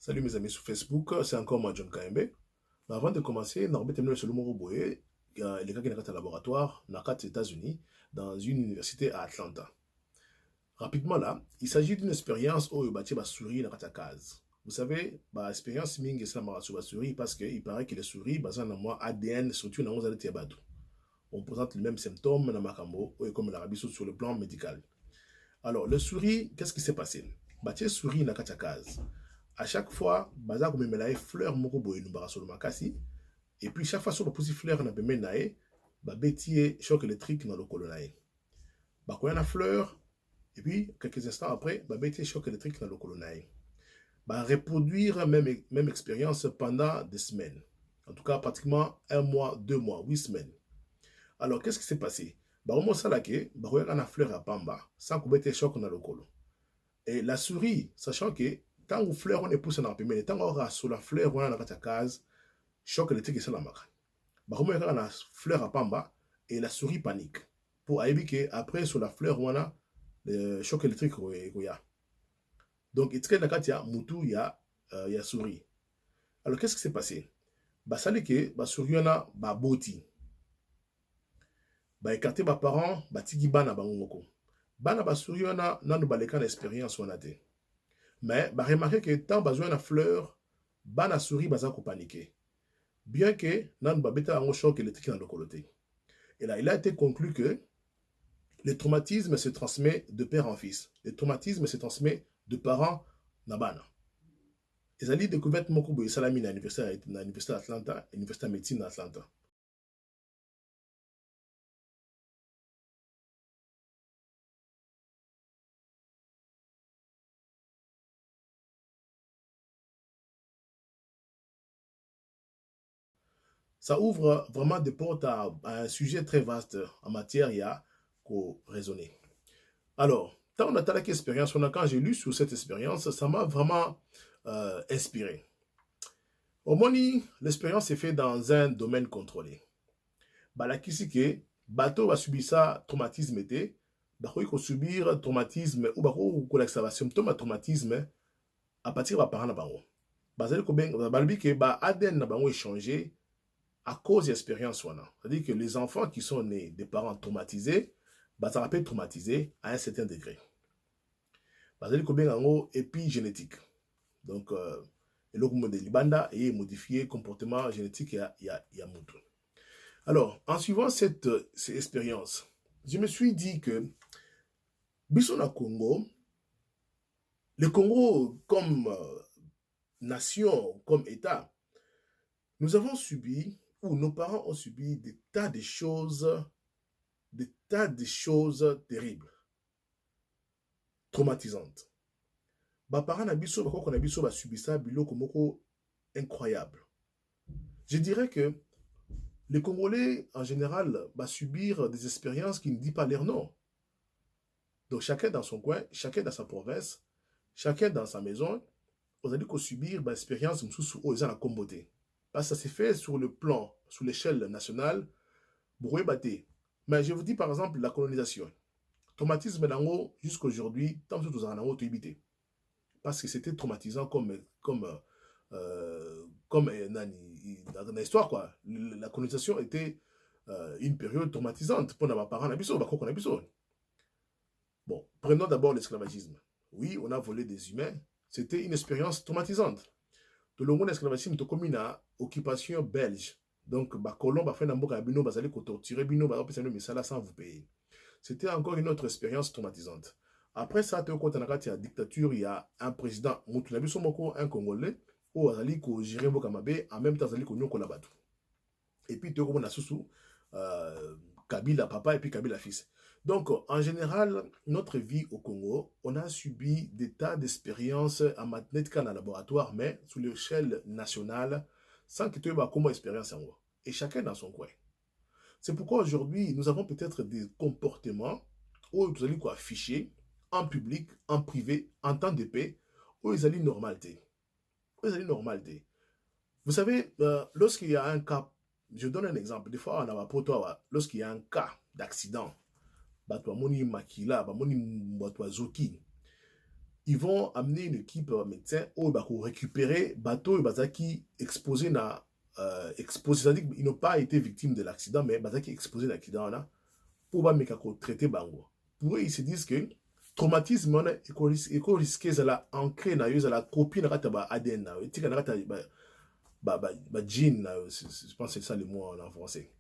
Salut mes amis sur Facebook, c'est encore moi John KMB. Mais avant de commencer, Norbert Emmanuel Solomon Boye, il est quelqu'un qui est un laboratoire dans les États-Unis, dans une université à Atlanta. Rapidement là, il s'agit d'une expérience où il bâtit la souris dans la case. Vous savez, l'expérience Ming c'est la souris parce qu'il paraît que les souris, basées dans moi ADN, surtout dans les Tiabadou. On présente les mêmes symptômes dans Makambo, comme l'Arabie sur le plan médical. Alors, les souris, qu'est-ce qui s'est passé? Bâtir souris dans la case. À chaque fois, baza ko memela e fleur moko boye no bara solo makasi et puis chaque fois sur posi fleur na pembeni na ye ba betie choc électrique dans le colo na ye. Ba ko na fleur et puis quelques instants après ba betie choc électrique dans le colo na ye. Ba reproduire même expérience pendant des semaines. En tout cas pratiquement un mois, 2 mois, 8 semaines. Alors qu'est-ce qui s'est passé? Ba au ça là que ba ko na fleur à pamba sans ko betie choc dans le colo. Et la souris sachant que tant que fleur on est poussé dans la pemene, tant qu'on sur la fleur on a dans la case, choc électrique est la marque. Bah comment on a la fleur à pamba et la souris panique pour éviter que après sur la fleur on a le choc électrique qu'il y a. Donc il y a mutu il y a souris. Alors qu'est-ce qui s'est passé? Bah ça dit que bah souris on a bah boti. Bah écarté bah parents bah tigi bana bangoko. Bana bah souris on a nanu baleka l'expérience on a été. Mais bah remarquez que tant besoin la fleur, bah la souris baza ko paniquer. Bien que nan ba beta un choc électrique dans le coloté. Et là, il a été conclu que le traumatisme se transmet de père en fils. Le traumatisme se transmet de parents na bana. Et ça dit découverte moko boye salami na université d'Atlanta, université de médecine d'Atlanta. Ça ouvre vraiment des portes à un sujet très vaste en matière, il y a qu'au raisonner. Alors, quand on a talak expérience, quand j'ai lu sur cette expérience, ça m'a vraiment inspiré. Au moins, l'expérience est faite dans un domaine contrôlé. La que bateau va subir ça, traumatisme était, il faut subir traumatisme ou il faut symptôme de traumatisme à partir de parents. Bazali ko ben balbi que ADN na bango est changé à cause de l'expérience. C'est-à-dire que les enfants qui sont nés des parents traumatisés, ça rappelle traumatisés à un certain degré. Bazali ko ben bango épigénétique. Donc, le de Libanda est modifié comportement génétique il y a Moutou. Alors, en suivant cette expérience, je me suis dit que Bissona Congo, le Congo comme nation, comme État, nous avons subi, ou nos parents ont subi des tas de choses terribles, traumatisantes. Parents na biso, bakoko na biso ba subi ça biloko moko incroyable. Je dirais que les Congolais, en général, vont subir des expériences qui ne disent pas leur nom. Donc, chacun dans son coin, chacun dans sa province, chacun dans sa maison, on a dit qu'on subir des expériences sous la communauté. Parce que ça s'est fait sur le plan, sur l'échelle nationale, mais je vous dis par exemple la colonisation. Traumatisme d'ango jusqu'à aujourd'hui, tant que nous avons évité. Parce que c'était traumatisant comme dans l'histoire, quoi. La colonisation était une période traumatisante pour nos parents. Bon, prenons d'abord l'esclavagisme. Oui, on a volé des humains. C'était une expérience traumatisante. Tout le monde esclavagisme est comme une occupation belge. Donc, colon fait un boka bino, bazali ko torturer bino, sans vous payer. C'était encore une autre expérience traumatisante. Après ça, il y a la dictature, il y a un président, un Congolais, où azali ko gérer boka mabe, en même temps azali ko nyoko la batu. Et puis, tu as Kabila papa et puis Kabila fils. Donc, en général, notre vie au Congo, on a subi des tas d'expériences en mathématiques dans le laboratoire, mais sous l'échelle nationale, sans que tu aies comme expérience en moi. Et chacun dans son coin. C'est pourquoi aujourd'hui, nous avons peut-être des comportements où nous allons afficher en public, en privé, en temps de paix, où ils allaient normalité. Vous savez, lorsqu'il y a un cas, je donne un exemple, des fois, lorsqu'il y a un cas d'accident, batwa moni makila, ba moni batwa zoki. ils vont amener une équipe médecin pour récupérer bateau et qui exposé na exposé, c'est-à-dire qu'ils n'ont pas été victimes de l'accident, mais qui exposé l'accident là pour ba meka ko traiter bango. Pour eux, ils se disent que traumatisme on est risqué la ancré na yo la copie na kata ba ADN na yo tika na kata ba gene na yo, je pense que c'est ça le mot en français.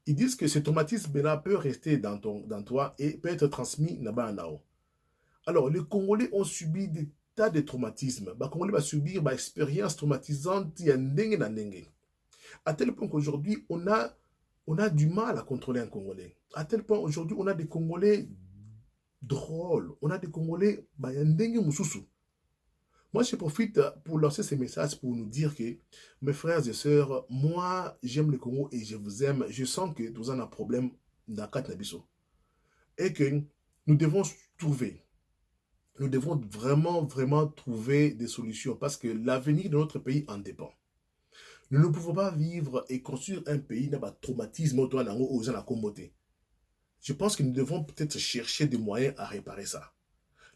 Ils disent que ce traumatisme-là peut rester dans toi et peut être transmis là-bas en haut. Alors, les Congolais ont subi des tas de traumatismes. Les Congolais vont subir des expériences traumatisantes à tel point qu'aujourd'hui, on a du mal à contrôler un Congolais. À tel point, aujourd'hui, on a des Congolais drôles. On a des Congolais, moi, je profite pour lancer ces messages pour nous dire que, mes frères et sœurs, moi, j'aime le Congo et je vous aime. Je sens que nous avons un problème dans quatre Nabiso. Et que nous devons trouver, nous devons vraiment trouver des solutions parce que l'avenir de notre pays en dépend. Nous ne pouvons pas vivre et construire un pays dans le traumatisme autour de nous. Je pense que nous devons peut-être chercher des moyens à réparer ça.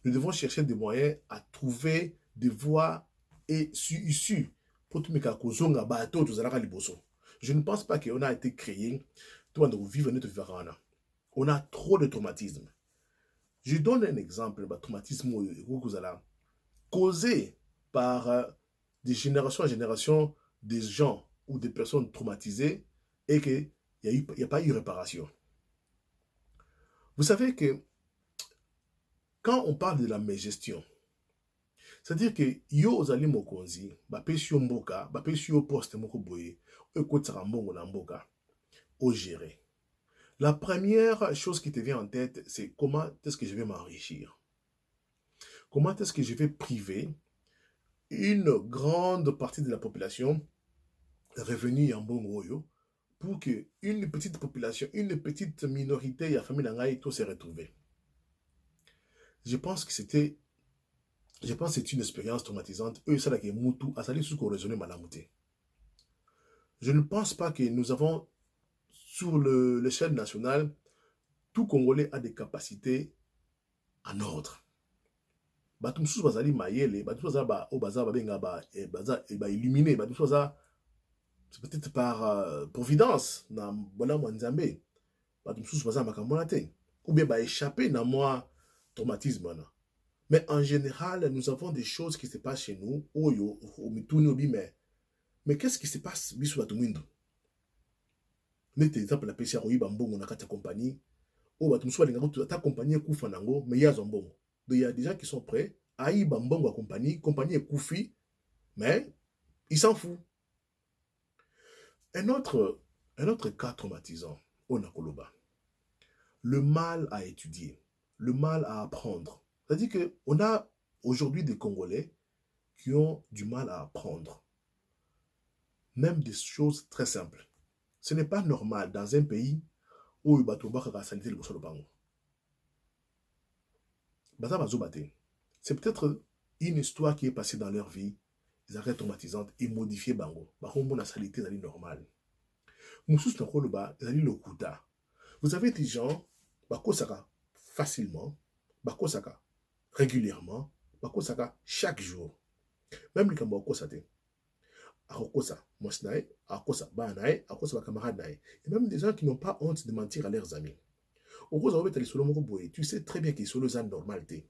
Nous devons chercher des moyens à trouver des voies et issues pour tout le bateau. Je ne pense pas qu'on a été créé pour vivre notre vie. On a trop de traumatisme. Je donne un exemple de traumatisme causé par des générations en génération des gens ou des personnes traumatisées et qu'il n'y a pas eu réparation. Vous savez que quand on parle de la mégestion, c'est-à-dire que yo ozali mokonzi, bapesi yo mboka, bapesi yo poste moko boye, ekotsaka mbongo na mboka, au gérer. La première chose qui te vient en tête, c'est comment est-ce que je vais m'enrichir? Comment est-ce que je vais priver une grande partie de la population revenue en Bongoyo pour que une petite population, une petite minorité de la famille d'Angaï tout se retrouve. Je pense que c'est une expérience traumatisante. Eux, ça là qui Moutou, à salir sous qu'on raisonne malamouté. Je ne pense pas que nous avons sur l'échelle nationale, tout Congolais a des capacités en ordre. Batum sous bazali mayele, batum sous ba o baza ba benga ba illuminé, batum sous c'est peut-être par providence na bona mwanzambe. Batum sous baza makambolate ou bien ba échapper na moi traumatisme na. Mais en général, nous avons des choses qui se passent chez nous. Oyo, mais qu'est-ce qui se passe biso batumundo? Net exemple la PCA oyiba mbongo na kata compagnie. Oh batumso balinga ta compagnie kufa nango mais ya zombongo. Donc il y a des gens qui sont prêts à y bambongo à compagnie est koufi, mais ils s'en foutent. Un autre cas traumatisant, on a Koloba. Le mal à étudier, le mal à apprendre. C'est-à-dire qu'on a aujourd'hui des Congolais qui ont du mal à apprendre. Même des choses très simples. Ce n'est pas normal dans un pays où il y a la sanité de c'est peut-être une histoire qui est passée dans leur vie, des arrêts traumatisantes et modifiées bango. La sanité est normale. Vous avez des gens qui facilement, régulièrement, chaque jour. Même les camarades et même des gens qui n'ont pas honte de mentir à leurs amis. Tu sais très bien qu'ils sont les normalité.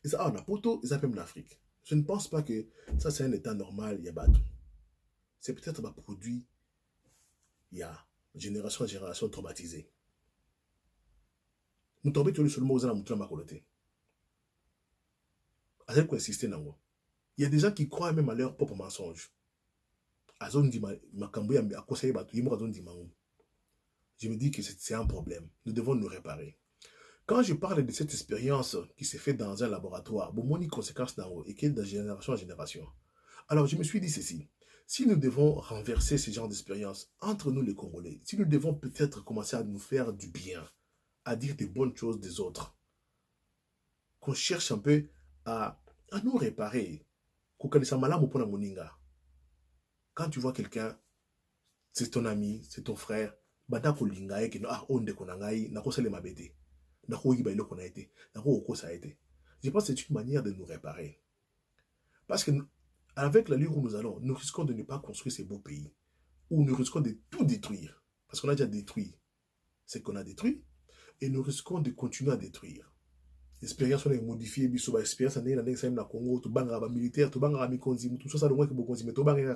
Et ça, on a poto, ils appellent l'Afrique. Je ne pense pas que ça, c'est un état normal, il y a pas tout. C'est peut-être un produit, il y a génération en génération traumatisée. Nous tombons sur le mot aux amis, il y a des gens qui croient même à leur propre mensonge. Je me dis que c'est un problème. Nous devons nous réparer. Quand je parle de cette expérience qui s'est faite dans un laboratoire, bon, mon conséquence et qui est de génération en génération. Alors, je me suis dit ceci. Si nous devons renverser ce genre d'expérience entre nous les Congolais, si nous devons peut-être commencer à nous faire du bien, à dire des bonnes choses des autres, qu'on cherche un peu à nous réparer, quand tu vois quelqu'un, c'est ton ami, c'est ton frère, banda kolinga ye ke ah onde ko na ngai na ko sele mabete na ko yiba ile ko na été na ko ça a été. Je pense que c'est une manière de nous réparer. Parce que avec l'allure où nous allons, nous risquons de ne pas construire ces beaux pays, ou nous risquons de tout détruire, parce qu'on a déjà détruit ce qu'on a détruit, et nous risquons de continuer à détruire. L'expérience on a modifié, biso expérience en na Congo, tout banga ba militaire, tout banga mikonzi, tout ça le moins que beaucoup mais tout banga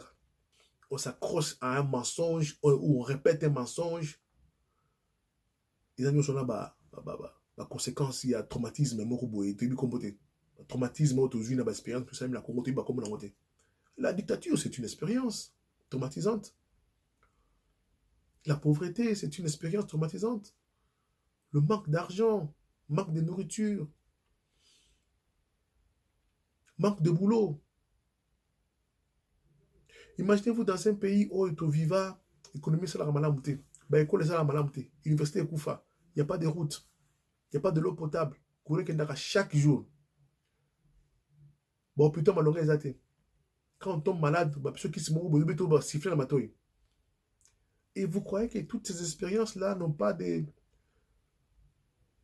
on s'accroche à un mensonge ou on répète un mensonge. Les amis sont là la conséquence il y a traumatisme moko boye, tu bi compoté. Traumatisme autour na expérience tout ça la Congo tu ba comme la La dictature c'est une expérience traumatisante. La pauvreté c'est une expérience traumatisante. Le manque d'argent, manque de nourriture, manque de boulot. Imaginez-vous dans un pays où tu viva, économie c'est la malamouté, école c'est la malamouté, université est koufa, il n'y a pas de route, il n'y a pas de l'eau potable, courant chaque jour. Bon putain malonga ezate. Quand on tombe malade, ceux qui se mourent, siffler la matoy. Et vous croyez que toutes ces expériences-là n'ont pas de...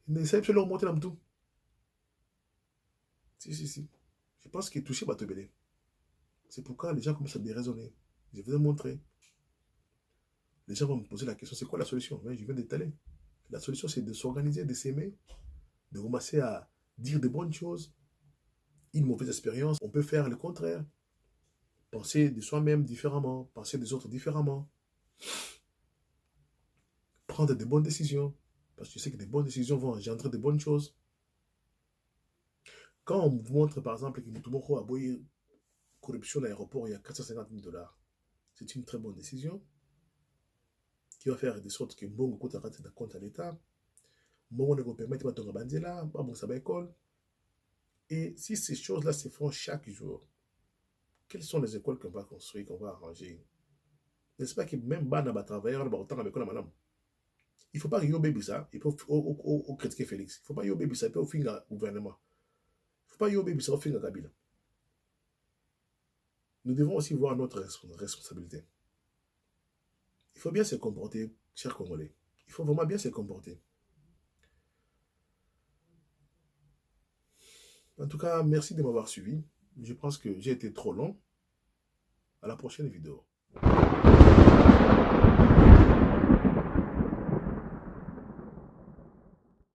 N'essayent pas de leur monter dans tout. Si. Je pense qu'il est touché par Tobélé. C'est pourquoi les gens commencent à déraisonner. Je vous ai montré. Les gens vont me poser la question, c'est quoi la solution? Mais je viens d'étaler. La solution, c'est de s'organiser, de s'aimer, de commencer à dire de bonnes choses. Une mauvaise expérience, on peut faire le contraire. Penser de soi-même différemment, penser des autres différemment. Prendre de bonnes décisions. Parce que je sais que des bonnes décisions vont engendrer de bonnes choses. Quand on vous montre, par exemple, que Moutoumoko a boyé corruption à l'aéroport, il y a 450 000 $. C'est une très bonne décision qui va faire de sorte que Mbongo coûte un compte à l'État. Mbongo ne vous permettre de faire bandela, bon, ça va école. Et si ces choses-là se font chaque jour, quelles sont les écoles qu'on va construire, qu'on va arranger? N'est-ce pas que même Bana va travailler dans l'école madame? Il ne faut pas que Yobé ça, il faut au critiquer Félix. Il ne faut pas Yobé ça, il faut au finger gouvernement. Il ne faut pas Yobé ça, au finger Kabila. Nous devons aussi voir notre responsabilité. Il faut bien se comporter, chers Congolais. Il faut vraiment bien se comporter. En tout cas, merci de m'avoir suivi. Je pense que j'ai été trop long. À la prochaine vidéo.